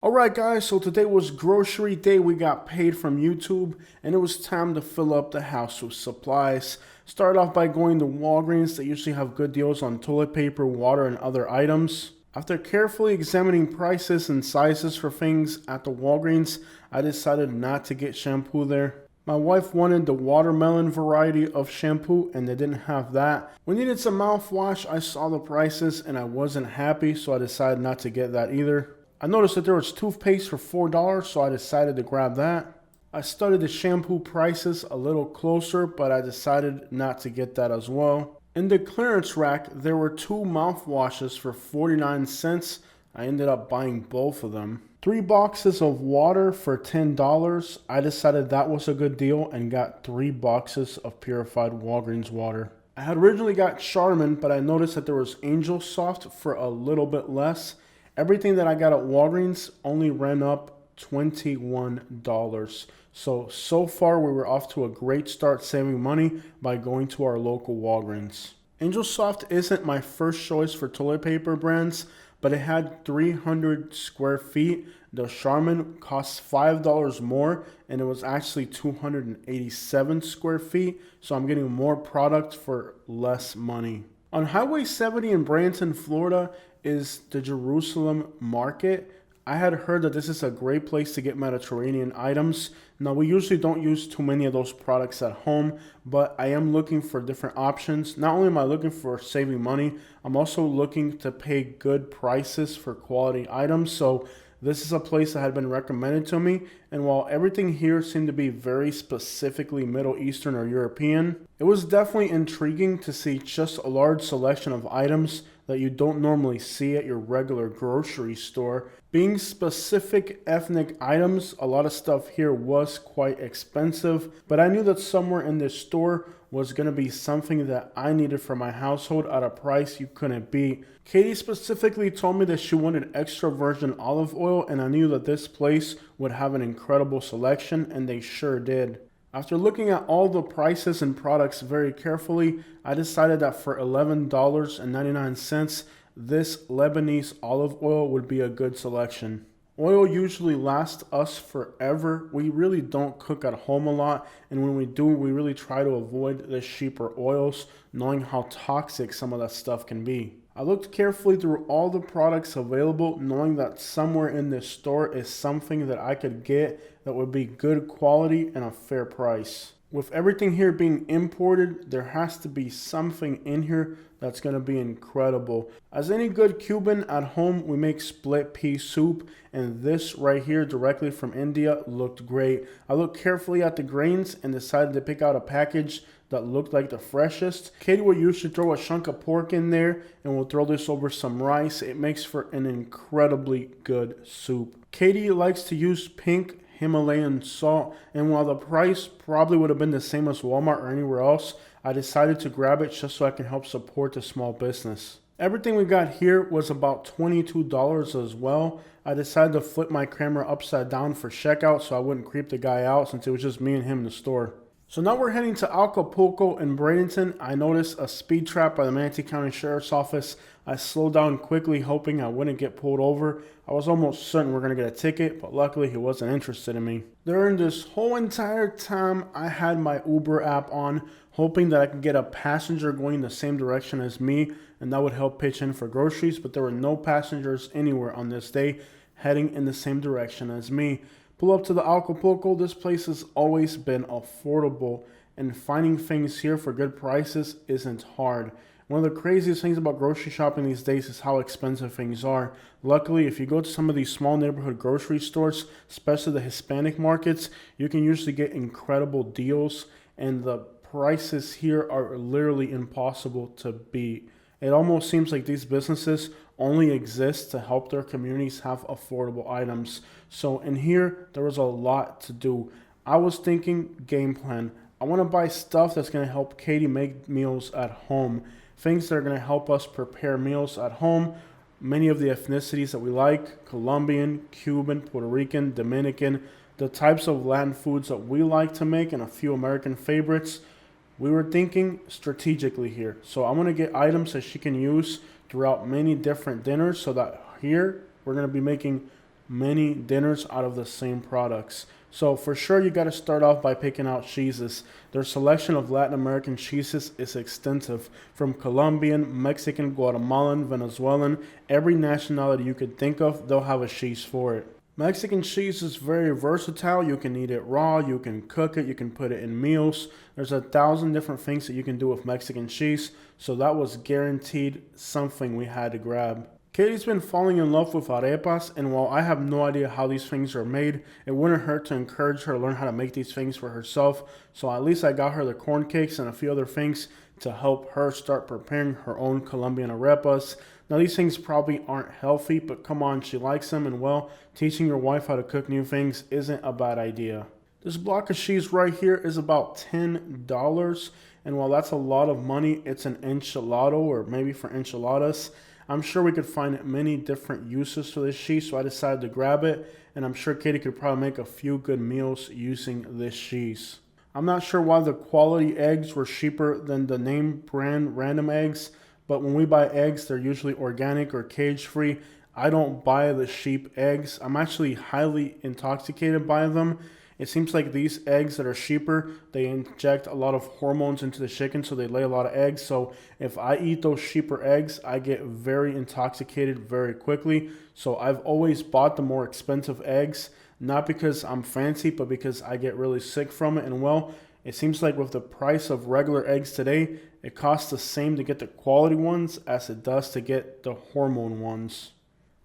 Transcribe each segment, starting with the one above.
Alright guys, so today was grocery day. We got paid from YouTube and it was time to fill up the house with supplies. Start off by going to Walgreens. They usually have good deals on toilet paper, water, and other items. After carefully examining prices and sizes for things at the Walgreens, I decided not to get shampoo there. My wife wanted the watermelon variety of shampoo and they didn't have that. We needed some mouthwash. I saw the prices and I wasn't happy, so I decided not to get that either. I noticed that there was toothpaste for $4, so I decided to grab that. I studied the shampoo prices a little closer, but I decided not to get that as well. In the clearance rack, there were two mouthwashes for 49 cents. I ended up buying both of them. 3 boxes of water for $10. I decided that was a good deal and got 3 boxes of purified Walgreens water. I had originally got Charmin, but I noticed that there was Angel Soft for a little bit less. Everything that I got at Walgreens only ran up $21. So far we were off to a great start saving money by going to our local Walgreens. Angel Soft isn't my first choice for toilet paper brands, but it had 300 square feet. The Charmin costs $5 more and it was actually 287 square feet. So I'm getting more product for less money. On Highway 70 in Bradenton, Florida is the Jerusalem Market. I had heard that this is a great place to get Mediterranean items. Now, we usually don't use too many of those products at home, but I am looking for different options. Not only am I looking for saving money, I'm also looking to pay good prices for quality items. So this is a place that had been recommended to me, and while everything here seemed to be very specifically Middle Eastern or European, it was definitely intriguing to see just a large selection of items that you don't normally see at your regular grocery store. Being specific ethnic items, a lot of stuff here was quite expensive, but I knew that somewhere in this store was going to be something that I needed for my household at a price you couldn't beat. Katie specifically told me that she wanted extra virgin olive oil, and I knew that this place would have an incredible selection, and they sure did. After looking at all the prices and products very carefully, I decided that for $11.99, this Lebanese olive oil would be a good selection. Oil usually lasts us forever. We really don't cook at home a lot, and when we do, we really try to avoid the cheaper oils, knowing how toxic some of that stuff can be. I looked carefully through all the products available, knowing that somewhere in this store is something that I could get that would be good quality and a fair price. With everything here being imported, there has to be something in here that's going to be incredible. As any good Cuban at home, we make split pea soup, and this right here directly from India looked great. I looked carefully at the grains and decided to pick out a package that looked like the freshest. Katie will usually throw a chunk of pork in there, and we'll throw this over some rice. It makes for an incredibly good soup. Katie likes to use pink Himalayan salt, and while the price probably would have been the same as Walmart or anywhere else, I decided to grab it just so I can help support the small business. Everything we got here was about $22 as well. I decided to flip my camera upside down for checkout so I wouldn't creep the guy out, since it was just me and him in the store. So now we're heading to Acapulco in Bradenton. I noticed a speed trap by the Manatee County Sheriff's Office. I slowed down quickly, hoping I wouldn't get pulled over. I was almost certain we're going to get a ticket, but luckily he wasn't interested in me. During this whole entire time, I had my Uber app on, hoping that I could get a passenger going the same direction as me, and that would help pitch in for groceries, but there were no passengers anywhere on this day heading in the same direction as me. Pull up to the Acapulco. This place has always been affordable, and finding things here for good prices isn't hard. One of the craziest things about grocery shopping these days is how expensive things are. Luckily, if you go to some of these small neighborhood grocery stores, especially the Hispanic markets, you can usually get incredible deals, and the prices here are literally impossible to beat. It almost seems like these businesses only exist to help their communities have affordable items. So in here, there was a lot to do. I was thinking game plan. I want to buy stuff that's going to help Katie make meals at home. Things that are going to help us prepare meals at home. Many of the ethnicities that we like: Colombian, Cuban, Puerto Rican, Dominican, the types of Latin foods that we like to make, and a few American favorites. We were thinking strategically here. So I'm going to get items that she can use throughout many different dinners, so that here we're going to be making many dinners out of the same products. So for sure, you got to start off by picking out cheeses. Their selection of Latin American cheeses is extensive, from Colombian, Mexican, Guatemalan, Venezuelan, every nationality you could think of, they'll have a cheese for it. Mexican cheese is very versatile. You can eat it raw, you can cook it, you can put it in meals. There's 1,000 different things that you can do with Mexican cheese, so that was guaranteed something we had to grab. Katie's been falling in love with arepas, and while I have no idea how these things are made, it wouldn't hurt to encourage her to learn how to make these things for herself. So at least I got her the corn cakes and a few other things to help her start preparing her own Colombian arepas. Now these things probably aren't healthy, but come on, she likes them, and well, teaching your wife how to cook new things isn't a bad idea. This block of cheese right here is about $10, and while that's a lot of money, it's an enchilado, or maybe for enchiladas. I'm sure we could find many different uses for this cheese, so I decided to grab it, and I'm sure Katie could probably make a few good meals using this cheese. I'm not sure why the quality eggs were cheaper than the name brand random eggs, but when we buy eggs, they're usually organic or cage-free. I don't buy the sheep eggs. I'm actually highly intoxicated by them. It seems like these eggs that are cheaper, they inject a lot of hormones into the chicken, so they lay a lot of eggs. So if I eat those cheaper eggs, I get very intoxicated very quickly. So I've always bought the more expensive eggs, not because I'm fancy, but because I get really sick from it. And well, it seems like with the price of regular eggs today, it costs the same to get the quality ones as it does to get the hormone ones.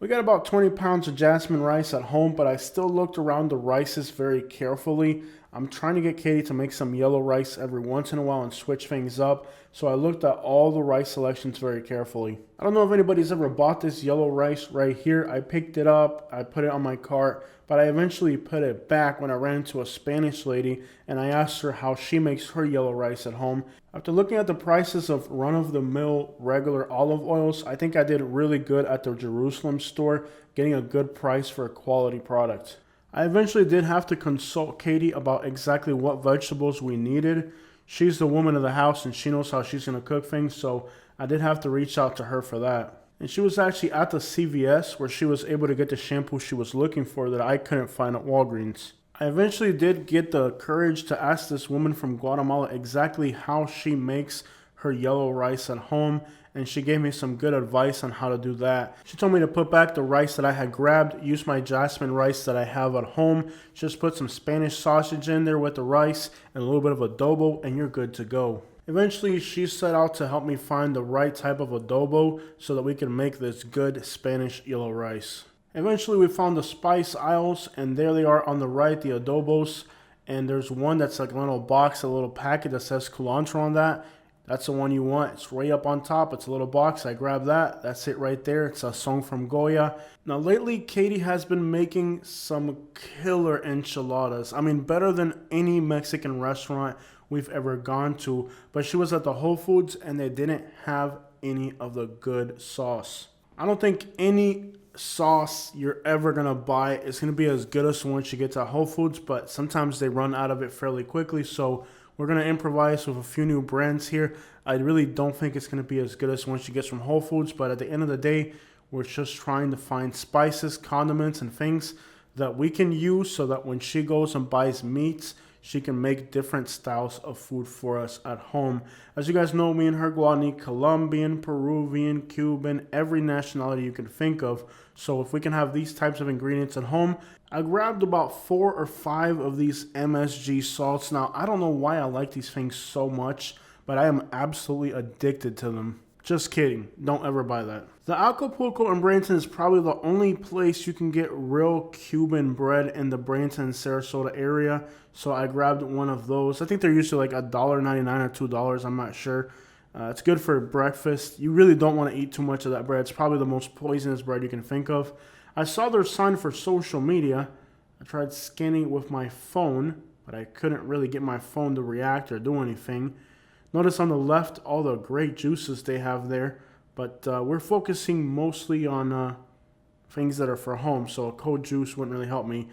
We got about 20 pounds of jasmine rice at home, but I still looked around the rices very carefully. I'm trying to get Katie to make some yellow rice every once in a while and switch things up, so I looked at all the rice selections very carefully. I don't know if anybody's ever bought this yellow rice right here. I picked it up, I put it on my cart, but I eventually put it back when I ran into a Spanish lady and I asked her how she makes her yellow rice at home. After looking at the prices of run-of-the-mill regular olive oils, I think I did really good at the Jerusalem store, getting a good price for a quality product. I eventually did have to consult Katie about exactly what vegetables we needed. She's the woman of the house and she knows how she's going to cook things, so I did have to reach out to her for that. And she was actually at the CVS where she was able to get the shampoo she was looking for that I couldn't find at Walgreens. I eventually did get the courage to ask this woman from Guatemala exactly how she makes her yellow rice at home, and she gave me some good advice on how to do that. She told me to put back the rice that I had grabbed, use my jasmine rice that I have at home, just put some Spanish sausage in there with the rice and a little bit of adobo, and you're good to go. Eventually, she set out to help me find the right type of adobo so that we can make this good Spanish yellow rice. Eventually, we found the spice aisles, and there they are on the right, the adobos. And there's one that's like a little box, a little packet that says culantro on that. That's the one you want. It's way up on top. It's a little box. I grabbed that. That's it right there. It's a song from Goya. Now, lately, Katie has been making some killer enchiladas. I mean, better than any Mexican restaurant we've ever gone to. But she was at the Whole Foods, and they didn't have any of the good sauce. I don't think any sauce you're ever going to buy is going to be as good as the one she gets at Whole Foods, but sometimes they run out of it fairly quickly, so we're going to improvise with a few new brands here. I really don't think it's going to be as good as the one she gets from Whole Foods, but at the end of the day, we're just trying to find spices, condiments, and things that we can use so that when she goes and buys meats, she can make different styles of food for us at home. As you guys know, me and her go out and eat Colombian, Peruvian, Cuban, every nationality you can think of. So if we can have these types of ingredients at home, I grabbed about 4 or 5 of these MSG salts. Now, I don't know why I like these things so much, but I am absolutely addicted to them. Just kidding. Don't ever buy that. The Acapulco in Bradenton is probably the only place you can get real Cuban bread in the Bradenton, Sarasota area. So I grabbed one of those. I think they're usually like $1.99 or $2. I'm not sure. It's good for breakfast. You really don't want to eat too much of that bread. It's probably the most poisonous bread you can think of. I saw their sign for social media. I tried scanning it with my phone, but I couldn't really get my phone to react or do anything. Notice on the left all the great juices they have there, but we're focusing mostly on things that are for home, so a cold juice wouldn't really help me.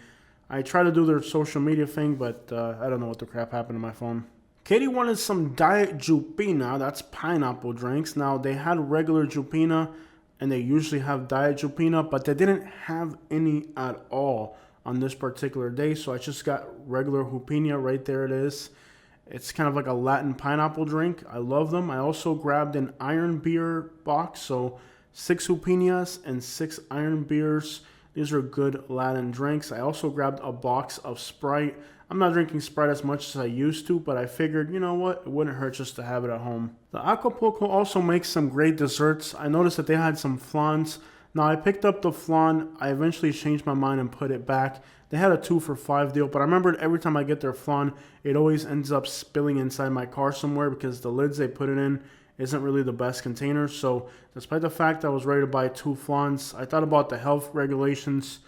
I tried to do their social media thing, but I don't know what the crap happened to my phone. Katie wanted some Diet Jupina, that's pineapple drinks. Now, they had regular Jupina, and they usually have Diet Jupina, but they didn't have any at all on this particular day. So I just got regular Jupina. Right there it is. It's kind of like a Latin pineapple drink. I love them. I also grabbed an iron beer box. So 6 Jupinas and 6 iron beers. These are good Latin drinks. I also grabbed a box of Sprite. I'm not drinking Sprite as much as I used to, but I figured, you know what, it wouldn't hurt just to have it at home. The Acapulco also makes some great desserts. I noticed that they had some flans. Now, I picked up the flan. I eventually changed my mind and put it back. They had a 2 for $5 deal, but I remembered every time I get their flan, it always ends up spilling inside my car somewhere because the lids they put it in isn't really the best container. So despite the fact I was ready to buy 2 flans, I thought about the health regulations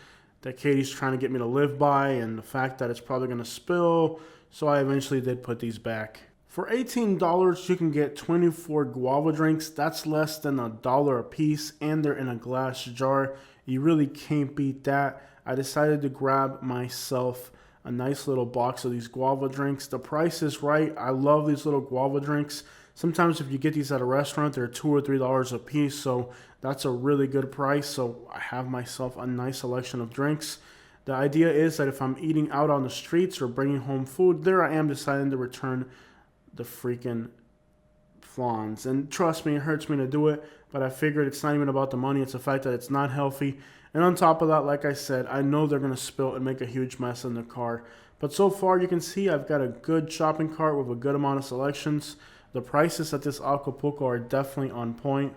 that Katie's trying to get me to live by and the fact that it's probably going to spill. So I eventually did put these back. For $18, you can get 24 guava drinks. That's less than $1 a piece, and they're in a glass jar. You really can't beat that. I decided to grab myself a nice little box of these guava drinks. The price is right. I love these little guava drinks. Sometimes if you get these at a restaurant, they're $2 or $3 a piece, so that's a really good price. So I have myself a nice selection of drinks. The idea is that if I'm eating out on the streets or bringing home food, there I am deciding to return the freaking flans. And trust me, it hurts me to do it, but I figured it's not even about the money. It's the fact that it's not healthy. And on top of that, like I said, I know they're going to spill and make a huge mess in the car. But so far, you can see I've got a good shopping cart with a good amount of selections. The prices at this Acapulco are definitely on point.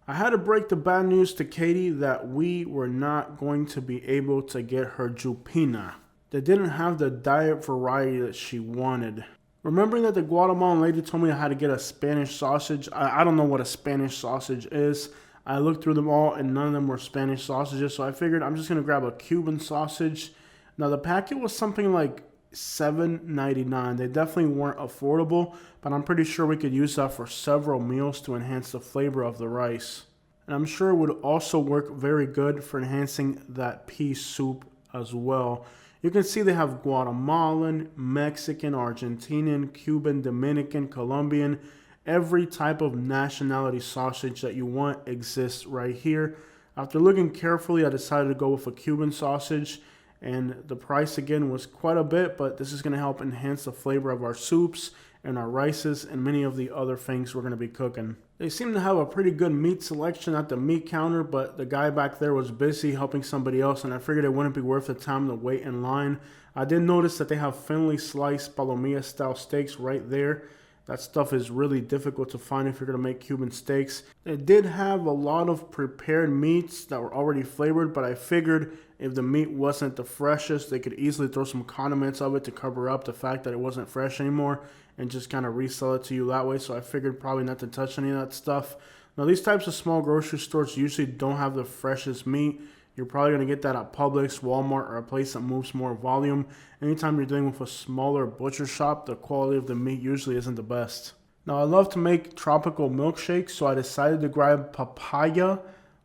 I had to break the bad news to Katie that we were not going to be able to get her Jupina. They didn't have the diet variety that she wanted. Remembering that the Guatemalan lady told me I had to get a Spanish sausage, I don't know what a Spanish sausage is. I looked through them all and none of them were Spanish sausages, so I figured I'm just going to grab a Cuban sausage. Now the packet was something like $7.99. They definitely weren't affordable, but I'm pretty sure we could use that for several meals to enhance the flavor of the rice. And I'm sure it would also work very good for enhancing that pea soup as well. You can see they have Guatemalan, Mexican, Argentinian, Cuban, Dominican, Colombian. Every type of nationality sausage that you want exists right here. After looking carefully, I decided to go with a Cuban sausage. And the price again was quite a bit, but this is going to help enhance the flavor of our soups and our rices and many of the other things we're going to be cooking. They seem to have a pretty good meat selection at the meat counter, but the guy back there was busy helping somebody else, and I figured it wouldn't be worth the time to wait in line. I did notice that they have thinly sliced palomilla style steaks right there. That stuff is really difficult to find if you're going to make Cuban steaks. They did have a lot of prepared meats that were already flavored, but I figured if the meat wasn't the freshest, they could easily throw some condiments of it to cover up the fact that it wasn't fresh anymore and just kind of resell it to you that way. So I figured probably not to touch any of that stuff. Now, these types of small grocery stores usually don't have the freshest meat. You're probably going to get that at Publix, Walmart, or a place that moves more volume. Anytime you're dealing with a smaller butcher shop, the quality of the meat usually isn't the best. Now, I love to make tropical milkshakes, so I decided to grab papaya,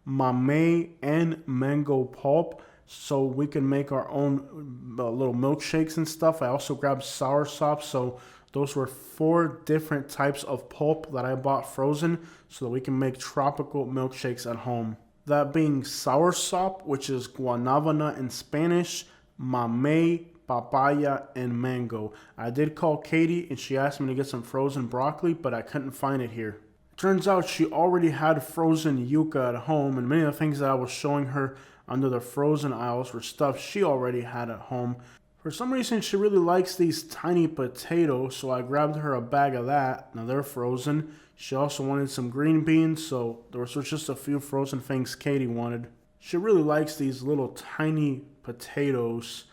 mamey, and mango pulp so we can make our own little milkshakes and stuff. I also grabbed soursop, so those were 4 different types of pulp that I bought frozen so that we can make tropical milkshakes at home. That being soursop, which is guanaba nut in Spanish, mamey, papaya, and mango. I did call Katie and she asked me to get some frozen broccoli, but I couldn't find it here. Turns out she already had frozen yuca at home, and many of the things that I was showing her under the frozen aisles were stuff she already had at home. For some reason, she really likes these tiny potatoes, so I grabbed her a bag of that. Now they're frozen. She also wanted some green beans, so there was just a few frozen things Katie wanted. She really likes these little tiny potatoes.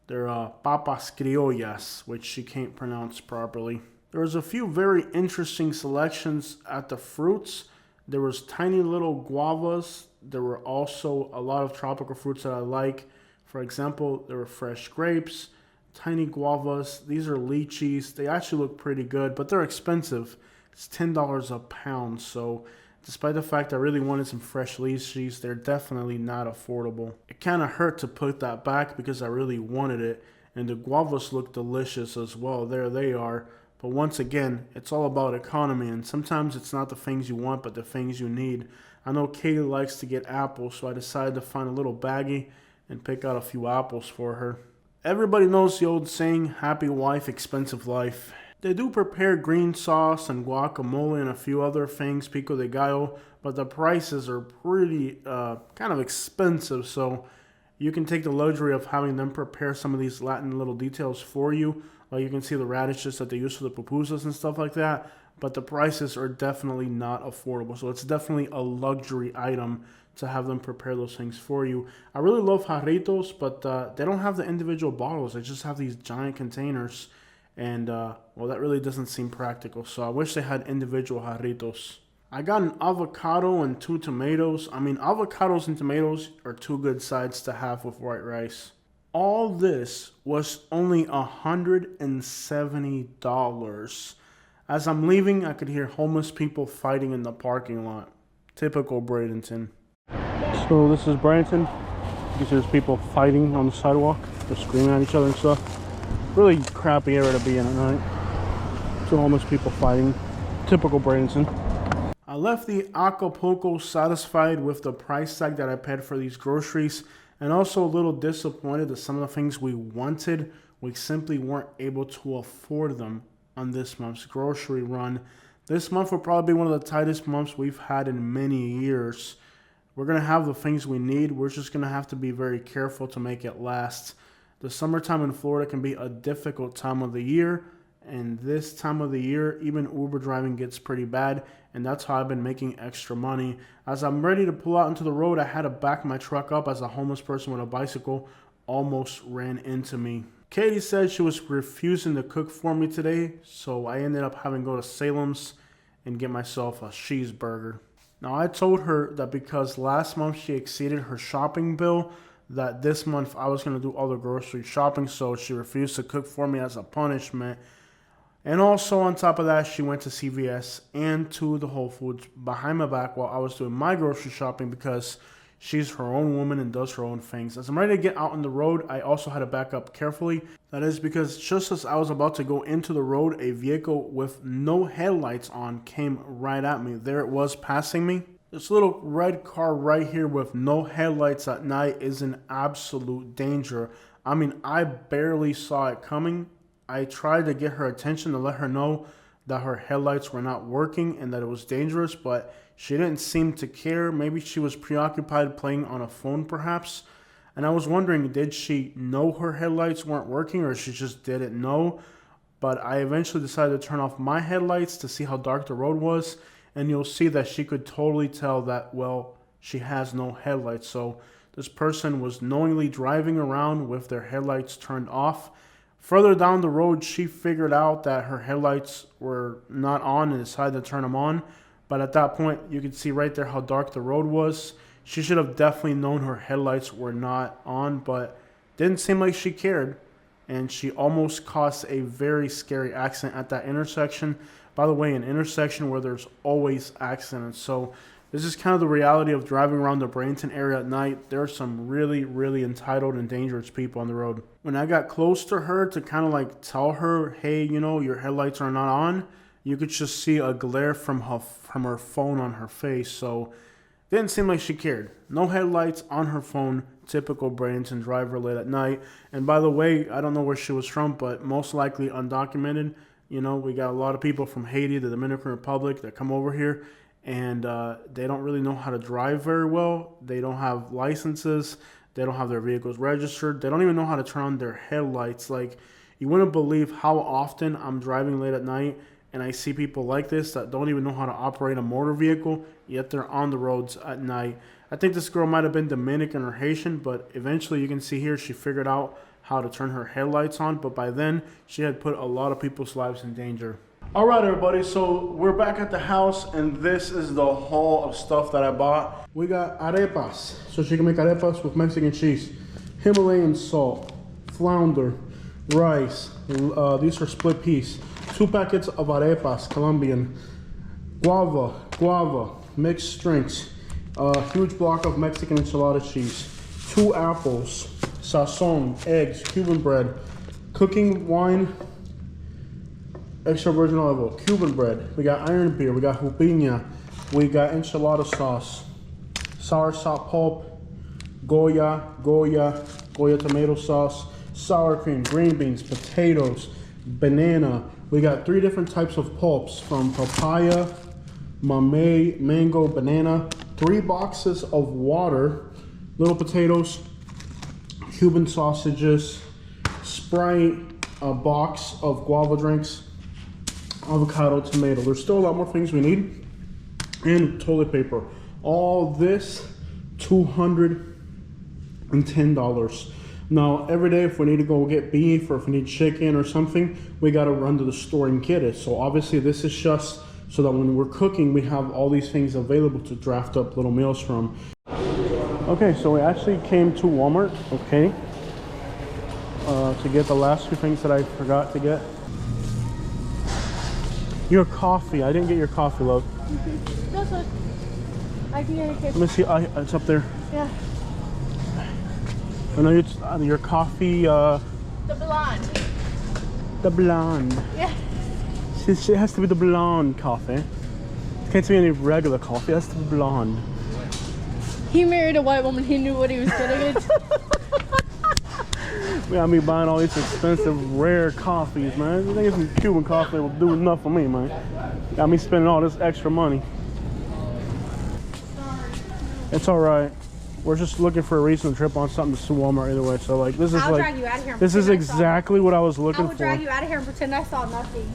They're papas criollas, which she can't pronounce properly. There was a few very interesting selections at the fruits. There was tiny little guavas. There were also a lot of tropical fruits that I like. For example, there were fresh grapes, tiny guavas. These are lychees. They actually look pretty good, but they're expensive. It's $10 a pound, so despite the fact I really wanted some fresh lychees, they're definitely not affordable. It kind of hurt to put that back because I really wanted it, and the guavas look delicious as well. There they are. But once again, it's all about economy, and sometimes it's not the things you want, but the things you need. I know Katie likes to get apples, so I decided to find a little baggie and pick out a few apples for her. Everybody knows the old saying, happy wife, expensive life. They do prepare green sauce and guacamole and a few other things, pico de gallo, but the prices are pretty kind of expensive, so you can take the luxury of having them prepare some of these Latin little details for you. Like you can see the radishes that they use for the pupusas and stuff like that, but the prices are definitely not affordable. So it's definitely a luxury item to have them prepare those things for you. I really love jarritos, but they don't have the individual bottles. They just have these giant containers, and well, that really doesn't seem practical. So I wish they had individual jarritos. I got an avocado and 2 tomatoes. I mean, avocados and tomatoes are 2 good sides to have with white rice. All this was only $170. As I'm leaving, I could hear homeless people fighting in the parking lot. Typical Bradenton. So this is Bradenton. You can see there's people fighting on the sidewalk. They're screaming at each other and stuff. Really crappy area to be in at night. 2 homeless people fighting. Typical Bradenton. I left the Acapulco satisfied with the price tag that I paid for these groceries, and also a little disappointed that some of the things we wanted, we simply weren't able to afford them on this month's grocery run. This month will probably be one of the tightest months we've had in many years. We're going to have the things we need. We're just going to have to be very careful to make it last. The summertime in Florida can be a difficult time of the year, and this time of the year, even Uber driving gets pretty bad, and that's how I've been making extra money. As I'm ready to pull out into the road, I had to back my truck up as a homeless person with a bicycle almost ran into me. Katie said she was refusing to cook for me today, so I ended up having to go to Salem's and get myself a cheeseburger. Now, I told her that because last month she exceeded her shopping bill, that this month I was going to do all the grocery shopping, so she refused to cook for me as a punishment. And also on top of that, she went to CVS and to the Whole Foods behind my back while I was doing my grocery shopping because she's her own woman and does her own things. As I'm ready to get out on the road, I also had to back up carefully. That is because just as I was about to go into the road, a vehicle with no headlights on came right at me. There it was passing me. This little red car right here with no headlights at night is an absolute danger. I mean, I barely saw it coming. I tried to get her attention to let her know that her headlights were not working and that it was dangerous, but she didn't seem to care. Maybe she was preoccupied playing on a phone perhaps. And I was wondering, did she know her headlights weren't working or she just didn't know? But I eventually decided to turn off my headlights to see how dark the road was. And you'll see that she could totally tell that, well, she has no headlights. So this person was knowingly driving around with their headlights turned off. Further down the road, she figured out that her headlights were not on and decided to turn them on. But at that point, you could see right there how dark the road was. She should have definitely known her headlights were not on, but didn't seem like she cared. And she almost caused a very scary accident at that intersection. By the way, an intersection where there's always accidents. So this is kind of the reality of driving around the Bradenton area at night. There are some really, really entitled and dangerous people on the road. When I got close to her to kind of like tell her, hey, you know, your headlights are not on, you could just see a glare from her phone on her face. So it didn't seem like she cared. No headlights on her phone. Typical Bradenton driver late at night. And by the way, I don't know where she was from, but most likely undocumented. You know, we got a lot of people from Haiti, the Dominican Republic that come over here. And they don't really know how to drive very well. They don't have licenses. They don't have their vehicles registered. They don't even know how to turn on their headlights. Like, you wouldn't believe how often I'm driving late at night and I see people like this that don't even know how to operate a motor vehicle, yet they're on the roads at night. I think this girl might have been Dominican or Haitian, but eventually you can see here she figured out how to turn her headlights on. But by then, she had put a lot of people's lives in danger. Alright everybody, so we're back at the house and this is the haul of stuff that I bought. We got arepas, so she can make arepas with Mexican cheese, Himalayan salt, flounder, rice, these are split peas, 2 packets of arepas, Colombian, guava, mixed drinks, a huge block of Mexican enchilada cheese, 2 apples, sazon, eggs, Cuban bread, cooking wine, extra virgin olive oil, Cuban bread, we got iron beer, we got jupiña, we got enchilada sauce, soursop pulp, Goya tomato sauce, sour cream, green beans, potatoes, banana. We got 3 different types of pulps from papaya, mamey, mango, banana, 3 boxes of water, little potatoes, Cuban sausages, Sprite, a box of guava drinks, avocado, tomato. There's still a lot more things we need, and toilet paper. All this $210. Now every day if we need to go get beef or if we need chicken or something, we got to run to the store and get it. So obviously this is just so that when we're cooking we have all these things available to draft up little meals from. Okay, so we actually came to Walmart, okay, to get the last 2 things that I forgot to get. Your coffee. I didn't get your coffee, love. This one. I can get it. Let me see. It's up there. Yeah. I know your coffee. The blonde. The blonde. Yeah. It has to be the blonde coffee. It can't be any regular coffee. It has to be blonde. He married a white woman. He knew what he was getting into. We got me buying all these expensive, rare coffees, man. I think some Cuban coffee will do enough for me, man. Got me spending all this extra money. It's all right. We're just looking for a reason to trip on something to Walmart either way. So like, this is I'll like, drag you out of here and this is pretend I saw exactly what I was looking I will for. drag you out of here and pretend I saw nothing.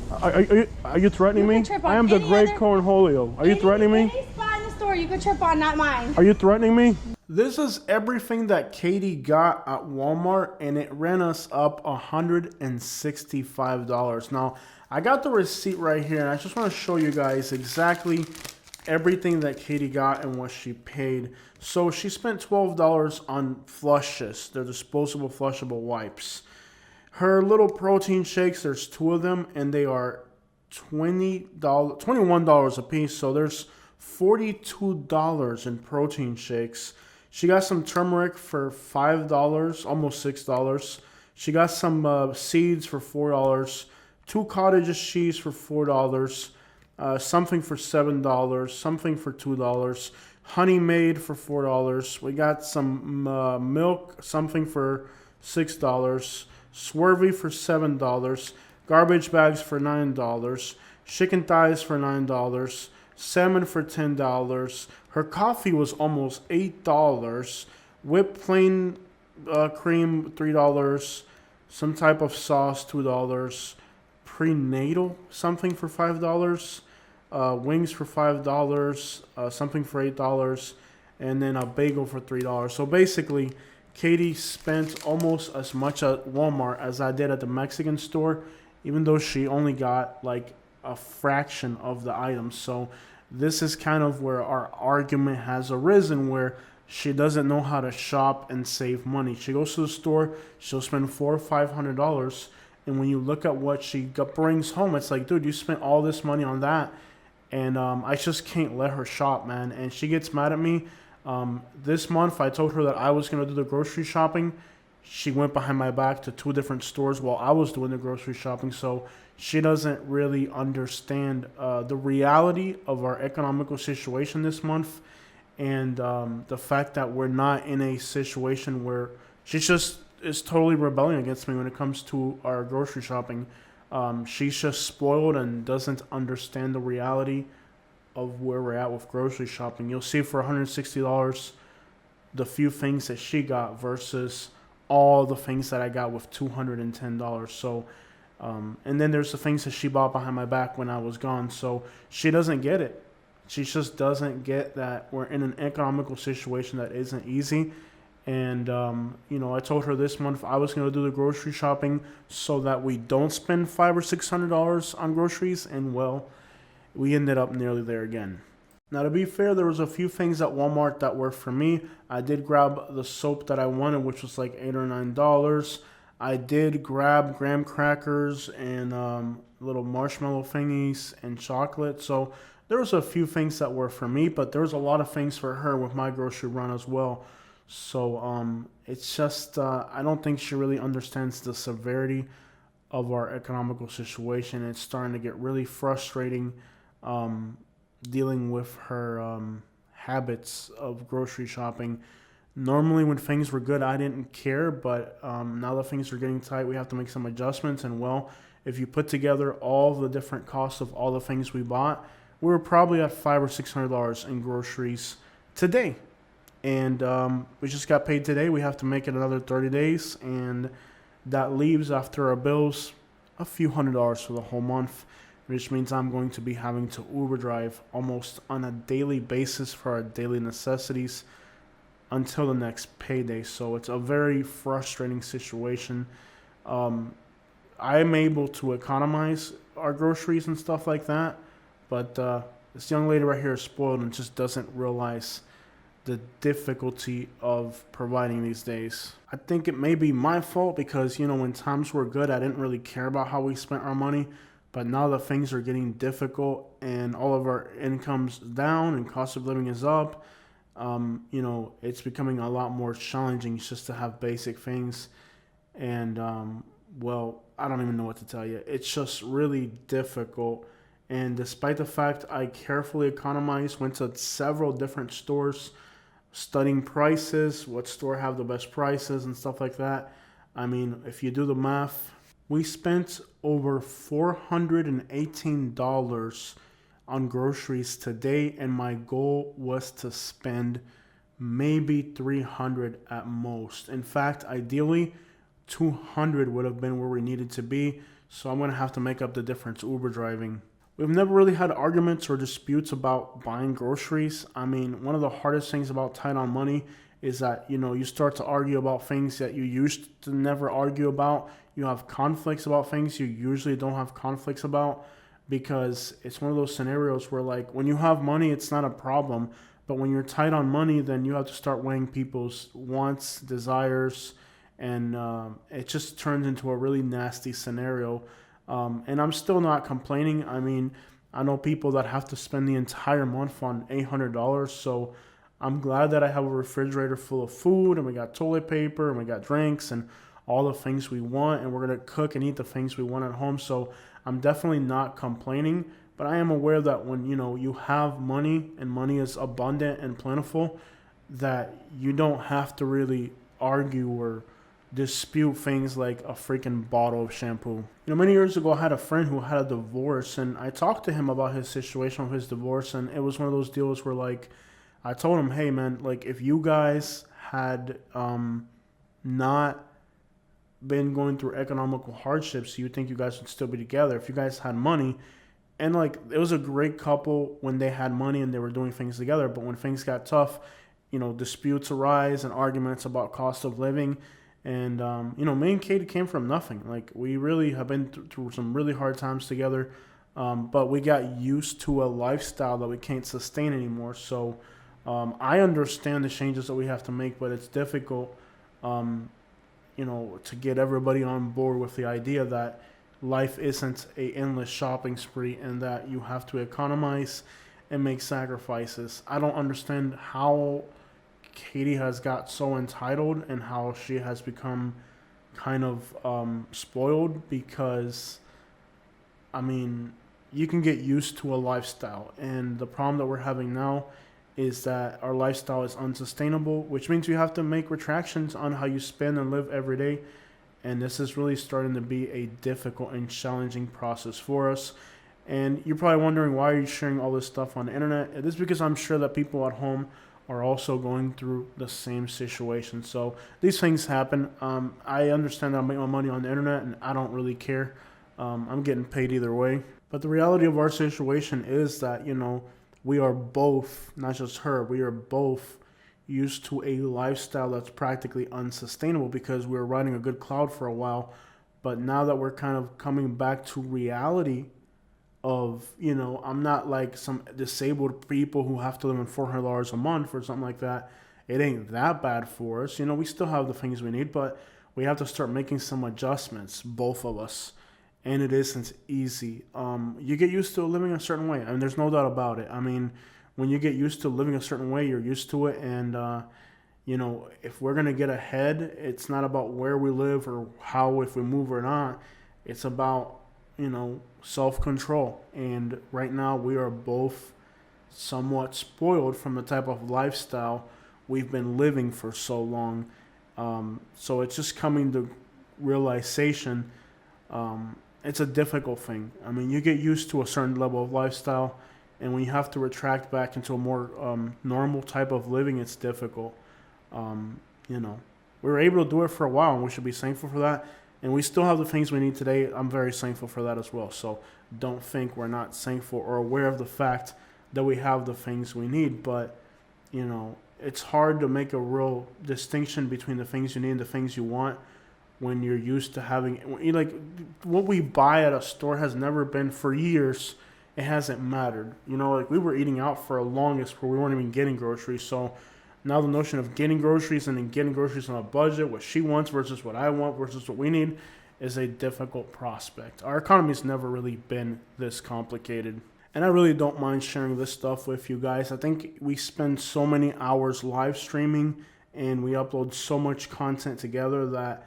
Are you threatening You me? can trip on I am the any great other- cornholio. Are you threatening me? Any spot in the store you could trip on, not mine. Are you threatening me? This is everything that Katie got at Walmart, and it ran us up $165. Now, I got the receipt right here, and I just want to show you guys exactly everything that Katie got and what she paid. So she spent $12 on flushes. They're disposable flushable wipes. Her little protein shakes, there's 2 of them, and they are $21 a piece. So there's $42 in protein shakes. She got some turmeric for $5, almost $6. She got some seeds for $4, 2 cottage cheese for $4, something for $7, something for $2, Honey Made for $4. We got some milk, something for $6, Swervy for $7, garbage bags for $9, chicken thighs for $9, salmon for $10. Her coffee was almost $8. Whipped plain cream $3. Some type of sauce $2. Prenatal something for $5. Wings for $5. Something for $8. And then a bagel for $3. So basically, Katie spent almost as much at Walmart as I did at the Mexican store, even though she only got like a fraction of the items. So this is kind of where our argument has arisen, where she doesn't know how to shop and save money. She goes to the store, she'll spend $400 or $500, and when you look at what she brings home, it's like, dude, you spent all this money on that, and I just can't let her shop, man. And she gets mad at me. This month, I told her that I was gonna do the grocery shopping. She went behind my back to 2 different stores while I was doing the grocery shopping. So she doesn't really understand the reality of our economical situation this month, and the fact that we're not in a situation where she just is totally rebelling against me when it comes to our grocery shopping. She's just spoiled and doesn't understand the reality of where we're at with grocery shopping. You'll see for $160 the few things that she got versus all the things that I got with $210. So and then there's the things that she bought behind my back when I was gone. So she doesn't get it. She just doesn't get that we're in an economical situation that isn't easy. And, I told her this month I was going to do the grocery shopping so that we don't spend $500 or $600 on groceries. And, well, we ended up nearly there again. Now, to be fair, there was a few things at Walmart that were for me. I did grab the soap that I wanted, which was like $8 or $9. I did grab graham crackers and little marshmallow thingies and chocolate. So there was a few things that were for me, but there was a lot of things for her with my grocery run as well. So it's just I don't think she really understands the severity of our economical situation. It's starting to get really frustrating dealing with her habits of grocery shopping. Normally, when things were good, I didn't care, but now that things are getting tight, we have to make some adjustments. And well, if you put together all the different costs of all the things we bought, we were probably at $500 or $600 in groceries today. And we just got paid today. We have to make it another 30 days, and that leaves after our bills a few $100s for the whole month, which means I'm going to be having to Uber drive almost on a daily basis for our daily necessities until the next payday. So it's a very frustrating situation. I'm able to economize our groceries and stuff like that, but this young lady right here is spoiled and just doesn't realize the difficulty of providing these days. I think it may be my fault because, when times were good, I didn't really care about how we spent our money. But now that things are getting difficult and all of our income's down and cost of living is up, it's becoming a lot more challenging just to have basic things. And, I don't even know what to tell you. It's just really difficult. And despite the fact I carefully economized, went to several different stores, studying prices, what store have the best prices and stuff like that. I mean, if you do the math, we spent over $418 on groceries today, and my goal was to spend maybe $300 at most. In fact, ideally, $200 would have been where we needed to be, so I'm going to have to make up the difference Uber driving. We've never really had arguments or disputes about buying groceries. I mean, one of the hardest things about tight on money is that, you start to argue about things that you used to never argue about. You have conflicts about things you usually don't have conflicts about, because it's one of those scenarios where, like, when you have money, it's not a problem. But when you're tight on money, then you have to start weighing people's wants, desires, and it just turns into a really nasty scenario. And I'm still not complaining. I mean, I know people that have to spend the entire month on $800. So I'm glad that I have a refrigerator full of food, and we got toilet paper, and we got drinks, and all the things we want, and we're going to cook and eat the things we want at home. So I'm definitely not complaining, but I am aware that when, you have money and money is abundant and plentiful, that you don't have to really argue or dispute things like a freaking bottle of shampoo. Many years ago, I had a friend who had a divorce, and I talked to him about his situation with his divorce, and it was one of those deals where, like, I told him, hey, man, like, if you guys had not been going through economical hardships, you think you guys would still be together. If you guys had money, and, like, it was a great couple when they had money and they were doing things together, but when things got tough, disputes arise and arguments about cost of living. And, me and Katie came from nothing. Like, we really have been through some really hard times together, but we got used to a lifestyle that we can't sustain anymore. So I understand the changes that we have to make, but it's difficult, to get everybody on board with the idea that life isn't a endless shopping spree and that you have to economize and make sacrifices. I don't understand how Katie has got so entitled and how she has become kind of spoiled, because, I mean, you can get used to a lifestyle, and the problem that we're having now is that our lifestyle is unsustainable, which means you have to make retractions on how you spend and live every day, and this is really starting to be a difficult and challenging process for us. And you're probably wondering, why are you sharing all this stuff on the internet? It is because I'm sure that people at home are also going through the same situation. So these things happen. I understand that I make my money on the internet, and I don't really care. I'm getting paid either way. But the reality of our situation is that, we are both, not just her, we are both used to a lifestyle that's practically unsustainable because we were riding a good cloud for a while. But now that we're kind of coming back to reality of, I'm not like some disabled people who have to live on $400 a month or something like that. It ain't that bad for us. We still have the things we need, but we have to start making some adjustments, both of us. And it isn't easy. You get used to living a certain way, and there's no doubt about it. I mean, when you get used to living a certain way, you're used to it. And, if we're going to get ahead, it's not about where we live or if we move or not. It's about, self-control. And right now we are both somewhat spoiled from the type of lifestyle we've been living for so long. So it's just coming to realization. It's a difficult thing. I mean, you get used to a certain level of lifestyle, and when you have to retract back into a more normal type of living, it's difficult. Um, you know, we were able to do it for a while, and we should be thankful for that. And we still have the things we need today. I'm very thankful for that as well. So don't think we're not thankful or aware of the fact that we have the things we need. But, it's hard to make a real distinction between the things you need and the things you want when you're used to having, like, what we buy at a store has never been, for years, it hasn't mattered. Like, we were eating out for the longest where we weren't even getting groceries. So now the notion of getting groceries and then getting groceries on a budget, what she wants versus what I want versus what we need, is a difficult prospect. Our economy's never really been this complicated. And I really don't mind sharing this stuff with you guys. I think we spend so many hours live streaming and we upload so much content together that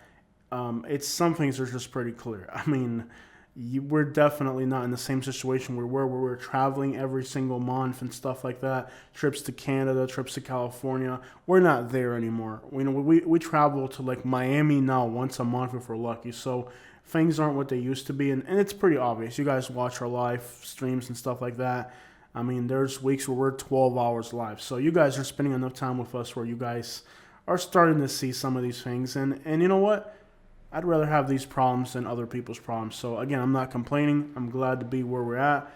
it's some things are just pretty clear. I mean, we're definitely not in the same situation we were, where we're traveling every single month and stuff like that. Trips to Canada, trips to California. We're not there anymore. We travel to like Miami now once a month if we're lucky. So things aren't what they used to be, and it's pretty obvious. You guys watch our live streams and stuff like that. I mean, there's weeks where we're 12 hours live. So you guys are spending enough time with us where you guys are starting to see some of these things. And you know what? I'd rather have these problems than other people's problems. So again, I'm not complaining. I'm glad to be where we're at.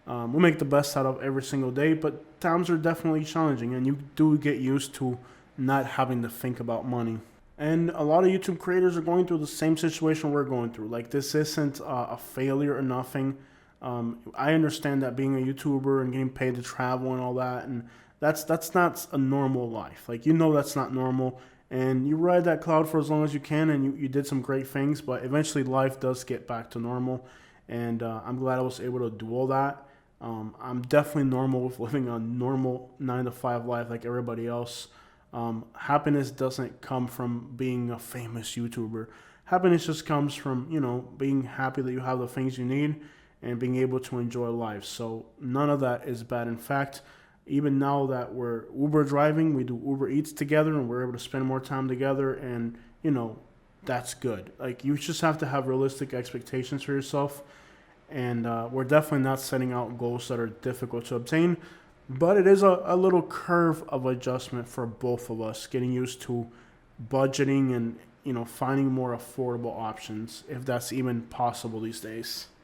We make the best out of every single day, but times are definitely challenging, and you do get used to not having to think about money. And a lot of YouTube creators are going through the same situation we're going through. Like, this isn't a failure or nothing. I understand that being a YouTuber and getting paid to travel and all that, and that's not a normal life. Like, that's not normal. And you ride that cloud for as long as you can, and you did some great things, but eventually life does get back to normal. And I'm glad I was able to do all that. I'm definitely normal with living a normal 9 to 5 life like everybody else. Happiness doesn't come from being a famous YouTuber. Happiness just comes from, being happy that you have the things you need and being able to enjoy life. So none of that is bad. In fact, even now that we're Uber driving, we do Uber Eats together and we're able to spend more time together, and, that's good. Like, you just have to have realistic expectations for yourself. And we're definitely not setting out goals that are difficult to obtain. But it is a little curve of adjustment for both of us, getting used to budgeting and, finding more affordable options, if that's even possible these days.